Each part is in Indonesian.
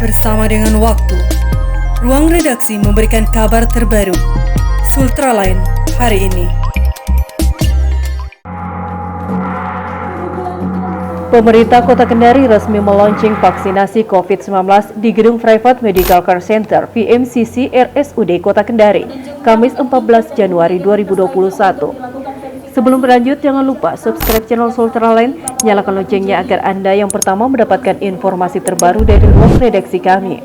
bersama dengan waktu. Ruang redaksi memberikan kabar terbaru. Sultraline hari ini. Pemerintah Kota Kendari resmi meluncing vaksinasi COVID-19 di Gedung Private Medical Care Center (VMCC) RSUD Kota Kendari, Kamis 14 Januari 2021. Sebelum berlanjut, jangan lupa subscribe channel Sultraline, nyalakan loncengnya agar Anda yang pertama mendapatkan informasi terbaru dari ruang redaksi kami.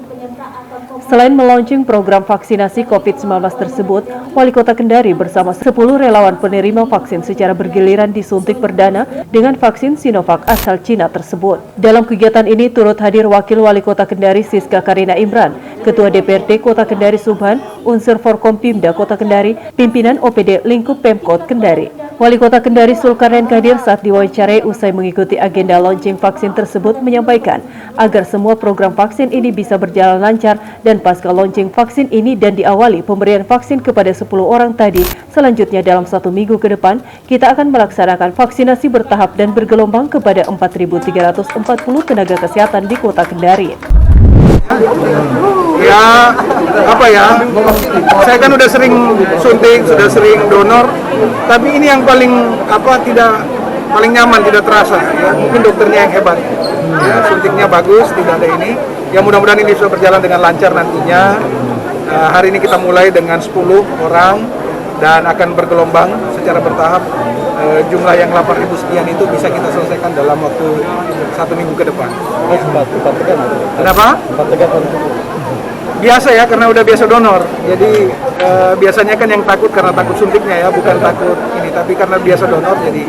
Selain melaunching program vaksinasi COVID-19 tersebut, Wali Kota Kendari bersama 10 relawan penerima vaksin secara bergiliran disuntik perdana dengan vaksin Sinovac asal Cina tersebut. Dalam kegiatan ini turut hadir Wakil Wali Kota Kendari Siska Karina Imran, Ketua DPRD Kota Kendari Subhan, unsur Forkompimda Kota Kendari, pimpinan OPD Lingkup Pemkot Kendari. Wali Kota Kendari Zulkarnain Kadir saat diwawancarai usai mengikuti agenda launching vaksin tersebut menyampaikan agar semua program vaksin ini bisa berjalan lancar dan pasca launching vaksin ini dan diawali pemberian vaksin kepada 10 orang tadi, selanjutnya dalam 1 minggu ke depan kita akan melaksanakan vaksinasi bertahap dan bergelombang kepada 4.340 tenaga kesehatan di Kota Kendari. Ya, saya kan udah sering suntik, sudah sering donor, tapi ini yang paling paling nyaman, tidak terasa. Ya, mungkin dokternya yang hebat. Ya, suntiknya bagus, tidak ada ini. Ya, mudah-mudahan ini bisa berjalan dengan lancar nantinya. Hari ini kita mulai dengan 10 orang dan akan bergelombang secara bertahap. Jumlah yang 8.000 sekian itu bisa kita selesaikan dalam waktu 1 minggu ke depan. Kenapa? Biasa ya, karena udah biasa donor. Jadi biasanya kan yang takut karena takut suntiknya ya, bukan takut ini, tapi karena biasa donor. Jadi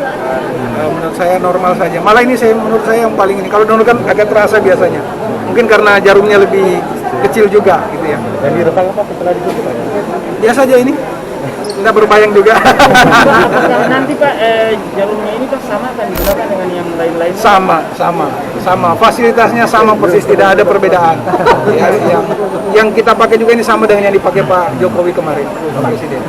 menurut saya normal saja. Malah ini menurut saya yang paling ini. Kalau donor kan agak terasa biasanya. Mungkin karena jarumnya lebih kecil juga gitu ya. Dan di rentang apa setelah disuntik? Biasa aja ini. Nggak berbayang juga. Nanti Pak, jarumnya ini Pak sama kan digunakan dengan yang lain-lain? Sama. Fasilitasnya sama persis, tidak ada perbedaan. Ya, yang kita pakai juga ini sama dengan yang dipakai Pak Jokowi kemarin, Pak Presiden.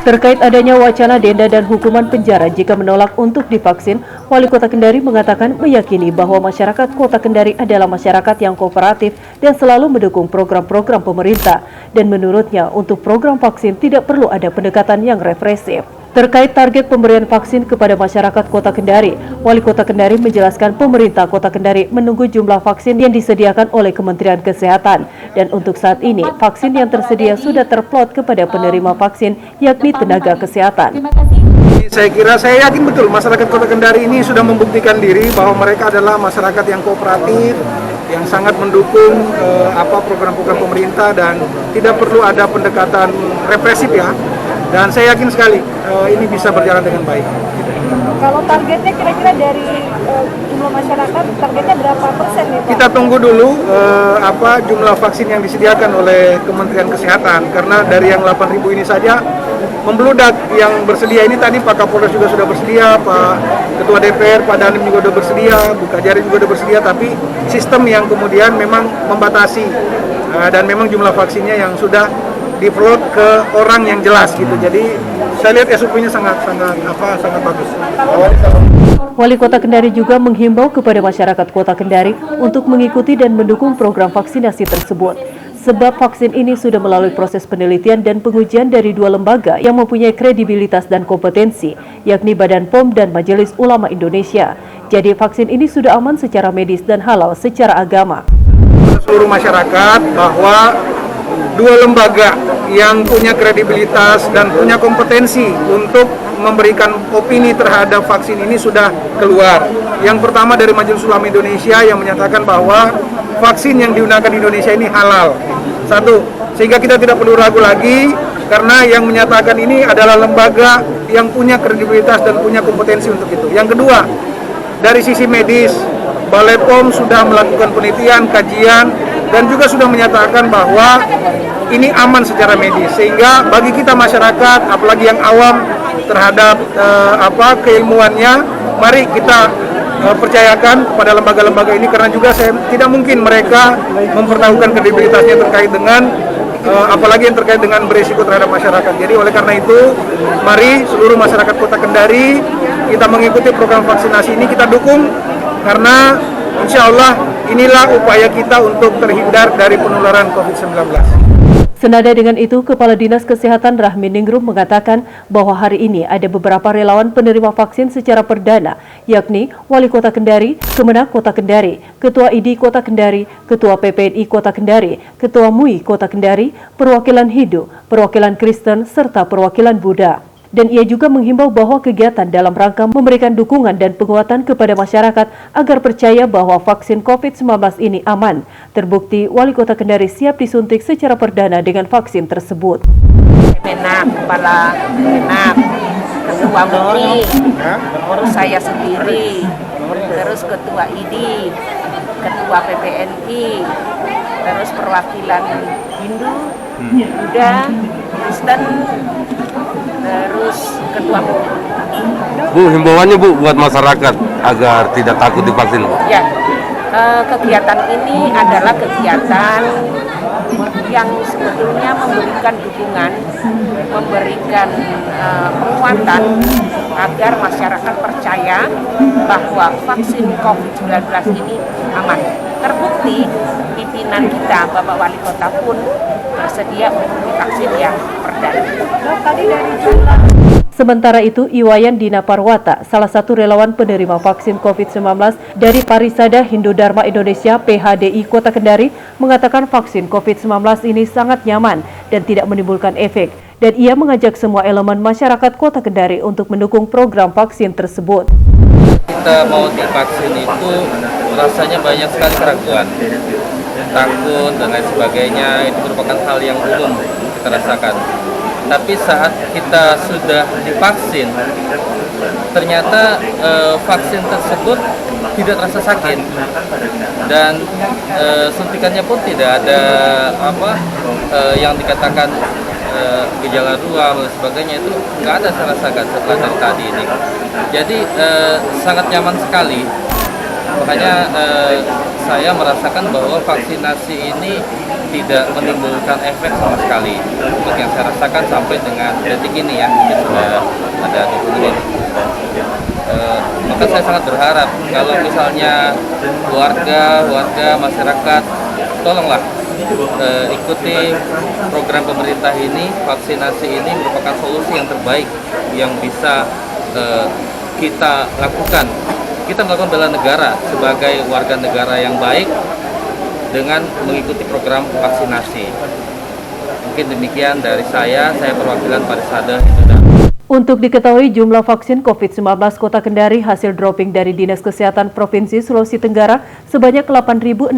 Terkait adanya wacana denda dan hukuman penjara jika menolak untuk divaksin, Wali Kota Kendari mengatakan meyakini bahwa masyarakat Kota Kendari adalah masyarakat yang kooperatif dan selalu mendukung program-program pemerintah. Dan menurutnya, untuk program vaksin tidak perlu ada pendekatan yang represif. Terkait target pemberian vaksin kepada masyarakat Kota Kendari, Wali Kota Kendari menjelaskan pemerintah Kota Kendari menunggu jumlah vaksin yang disediakan oleh Kementerian Kesehatan. Dan untuk saat ini, vaksin yang tersedia sudah terplot kepada penerima vaksin, yakni tenaga kesehatan. Saya yakin betul masyarakat Kota Kendari ini sudah membuktikan diri bahwa mereka adalah masyarakat yang kooperatif, yang sangat mendukung program-program pemerintah dan tidak perlu ada pendekatan represif ya. Dan saya yakin sekali ini bisa berjalan dengan baik. Kalau targetnya kira-kira dari jumlah masyarakat, targetnya berapa persen ya Pak? Kita tunggu dulu jumlah vaksin yang disediakan oleh Kementerian Kesehatan. Karena dari yang 8.000 ini saja membludak. Yang bersedia ini tadi Pak Kapolres juga sudah bersedia, Pak Ketua DPR, Pak Dandim juga sudah bersedia, Bu Kajari juga sudah bersedia. Tapi sistem yang kemudian memang membatasi dan memang jumlah vaksinnya yang sudah di-plot ke orang yang jelas gitu. Jadi saya lihat SOP-nya sangat bagus. Wali Kota Kendari juga menghimbau kepada masyarakat Kota Kendari untuk mengikuti dan mendukung program vaksinasi tersebut. Sebab vaksin ini sudah melalui proses penelitian dan pengujian dari 2 lembaga yang mempunyai kredibilitas dan kompetensi, yakni Badan POM dan Majelis Ulama Indonesia. Jadi vaksin ini sudah aman secara medis dan halal secara agama. Seluruh masyarakat bahwa 2 lembaga yang punya kredibilitas dan punya kompetensi untuk memberikan opini terhadap vaksin ini sudah keluar. Yang pertama dari Majelis Ulama Indonesia yang menyatakan bahwa vaksin yang digunakan di Indonesia ini halal. 1, sehingga kita tidak perlu ragu lagi karena yang menyatakan ini adalah lembaga yang punya kredibilitas dan punya kompetensi untuk itu. Yang kedua, dari sisi medis, Balai POM sudah melakukan penelitian, kajian, dan juga sudah menyatakan bahwa ini aman secara medis. Sehingga bagi kita masyarakat, apalagi yang awam terhadap keilmuannya, mari kita percayakan kepada lembaga-lembaga ini, karena juga tidak mungkin mereka mempertaruhkan kredibilitasnya terkait dengan apalagi yang terkait dengan berisiko terhadap masyarakat. Jadi oleh karena itu, mari seluruh masyarakat Kota Kendari kita mengikuti program vaksinasi ini, kita dukung karena insya Allah inilah upaya kita untuk terhindar dari penularan COVID-19. Senada dengan itu, Kepala Dinas Kesehatan Rahmi Ningrum mengatakan bahwa hari ini ada beberapa relawan penerima vaksin secara perdana, yakni Wali Kota Kendari, Kemenak Kota Kendari, Ketua ID Kota Kendari, Ketua PPNI Kota Kendari, Ketua MUI Kota Kendari, perwakilan Hindu, perwakilan Kristen, serta perwakilan Buddha. Dan ia juga menghimbau bahwa kegiatan dalam rangka memberikan dukungan dan penguatan kepada masyarakat agar percaya bahwa vaksin COVID-19 ini aman. Terbukti Wali Kota Kendari siap disuntik secara perdana dengan vaksin tersebut. Kemenak, Kepala Kemenak, Ketua MUI, saya sendiri, terus Ketua ID, Ketua PPNI, terus perwakilan Hindu, Buddha, Kristen, terus Ketua MUI. Bu, himbauannya Bu buat masyarakat agar tidak takut divaksin, Bu. Ya, kegiatan ini adalah kegiatan yang sebetulnya memberikan dukungan, memberikan penguatan agar masyarakat percaya bahwa vaksin COVID-19 ini aman. Terbukti pimpinan kita, Bapak Wali Kota pun bersedia untuk divaksin yang perdana. Tadi dari jumlah Sementara itu, Iwayan Dina Parwata, salah satu relawan penerima vaksin COVID-19 dari Parisada Hindu Dharma Indonesia PHDI Kota Kendari, mengatakan vaksin COVID-19 ini sangat nyaman dan tidak menimbulkan efek. Dan ia mengajak semua elemen masyarakat Kota Kendari untuk mendukung program vaksin tersebut. Kita mau divaksin itu rasanya banyak sekali keraguan, takut dan lain sebagainya. Itu merupakan hal yang umum kita rasakan. Tapi saat kita sudah divaksin, ternyata vaksin tersebut tidak terasa sakit dan suntikannya pun tidak ada yang dikatakan gejala ruam dan sebagainya, itu nggak ada saya rasakan setelah dari tadi ini. Jadi sangat nyaman sekali. Makanya saya merasakan bahwa vaksinasi ini tidak menimbulkan efek sama sekali. Untuk yang saya rasakan sampai dengan detik ini ya, sudah ada 20 menit. Maka saya sangat berharap kalau misalnya warga masyarakat, tolonglah ikuti program pemerintah ini. Vaksinasi ini merupakan solusi yang terbaik yang bisa kita lakukan. Kita melakukan bela negara sebagai warga negara yang baik dengan mengikuti program vaksinasi. Mungkin demikian dari saya perwakilan Parisada Hindu Dharma. Untuk diketahui jumlah vaksin COVID-19 Kota Kendari hasil dropping dari Dinas Kesehatan Provinsi Sulawesi Tenggara sebanyak 8.680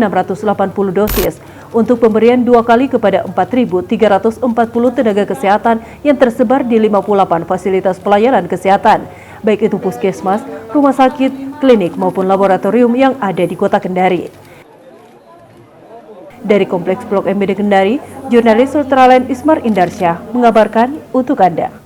dosis untuk pemberian 2 kali kepada 4.340 tenaga kesehatan yang tersebar di 58 fasilitas pelayanan kesehatan, baik itu puskesmas, rumah sakit, klinik maupun laboratorium yang ada di Kota Kendari. Dari Kompleks Blok M BD Kendari, jurnalis Ultraline Ismar Indarsyah mengabarkan untuk Anda.